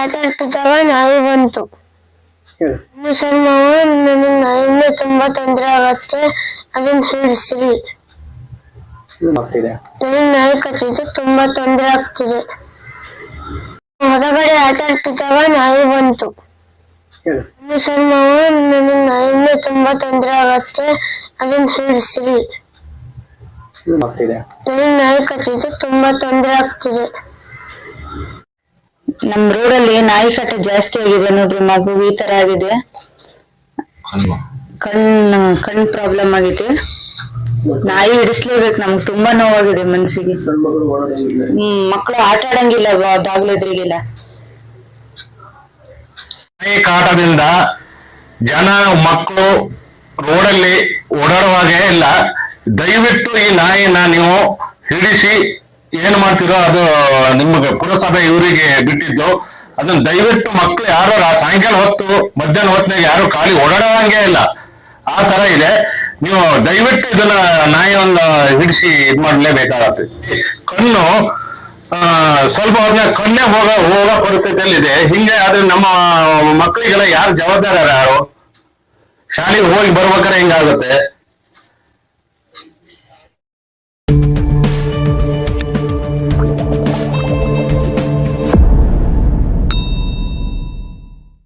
ಆಟ ಆಡ್ತಿದ್ದಾಗ ನಾಯಿ ಬಂತು. ಹೇಳು. ಸರ್ ಮಾವ, ನನಗೆ ನಾಯಿಯಿಂದ ತುಂಬಾ ತೊಂದರೆ ಆಗತ್ತೆ, ಅದನ್ನ ಹಿಡಿಸ್ರಿ. ನನಗೆ ನಾಯಿ ಕಚ್ಚಿದ್ದು ತುಂಬಾ ತೊಂದರೆ ಆಗ್ತಿದೆ. ಹೊರಗಡೆ ಆಟ ಆಡ್ತಿದ್ದಾಗ ನಾಯಿ ಬಂತು. ಹೇಳು. ಸರ್ ಮಾವ, ನನಗೆ ನಾಯಿಯಿಂದ ತುಂಬಾ ತೊಂದರೆ ಆಗತ್ತೆ, ಅದನ್ನ ಹಿಡಿಸ್ರಿ. ನನಗೆ ನಾಯಿ ಕಚ್ಚಿದ್ದು ತುಂಬಾ ತೊಂದರೆ ಆಗ್ತಿದೆ. ನಮ್ ರೋಡಲ್ಲಿ ನಾಯಿ ಕಾಟ ಜಾಸ್ತಿ ಆಗಿದೆ ನೋಡ್ರಿ. ಮಗು ಈ ತರ ಆಗಿದೆ, ಕಣ್ ಪ್ರಾಬ್ಲಮ್ ಆಗಿದೆ. ನಾಯಿ ಹಿಡಿಸ್ಲೇಬೇಕು, ನಮ್ಗೆ ತುಂಬಾ ನೋವಾಗಿದೆ ಮನ್ಸಿಗೆ. ಮಕ್ಕಳು ಆಟ ಆಡಂಗಿಲ್ಲ ಬಾಗ್ಲೆದ್ರಿಗೆಲ್ಲ. ನಾಯಿ ಕಾಟದಿಂದ ಜನ ಮಕ್ಕಳು ರೋಡಲ್ಲಿ ಓಡಾಡುವಾಗೆ ಇಲ್ಲ. ದಯವಿಟ್ಟು ಈ ನಾಯಿನ ನೀವು ಹಿಡಿಸಿ ಏನ್ ಮಾಡ್ತಿರೋ ಅದು ನಿಮ್ಗೆ ಪುರಸಭೆ ಇವರಿಗೆ ಬಿಟ್ಟಿದ್ದು. ಅದನ್ನ ದಯವಿಟ್ಟು ಮಕ್ಕಳು ಯಾರು ಸಾಯಂಕಾಲ ಹೊತ್ತು ಮಧ್ಯಾಹ್ನ ಹೊತ್ತಿನಾಗ ಯಾರು ಖಾಲಿ ಓಡಾಡುವಂಗೆ ಇಲ್ಲ, ಆ ತರ ಇದೆ. ನೀವು ದಯವಿಟ್ಟು ಇದನ್ನ ನಾಯಿ ಒಂದು ಹಿಡಿಸಿ ಇದ್ ಮಾಡ್ಲೇಬೇಕಾಗತ್ತೆ. ಕಣ್ಣು ಸ್ವಲ್ಪ ಹೊತ್ತಿನ ಕಣ್ಣೇ ಹೋಗೋ ಪರಿಸ್ಥಿತಿಯಲ್ಲಿ ಇದೆ. ಹಿಂಗೆ ಆದ್ರೆ ನಮ್ಮ ಮಕ್ಕಳಿಗೆಲ್ಲ ಯಾರು ಜವಾಬ್ದಾರ, ಯಾರು ಶಾಲೆಗೆ ಹೋಗಿ ಬರ್ಬೇಕಾದ್ರೆ ಹಿಂಗಾಗುತ್ತೆ.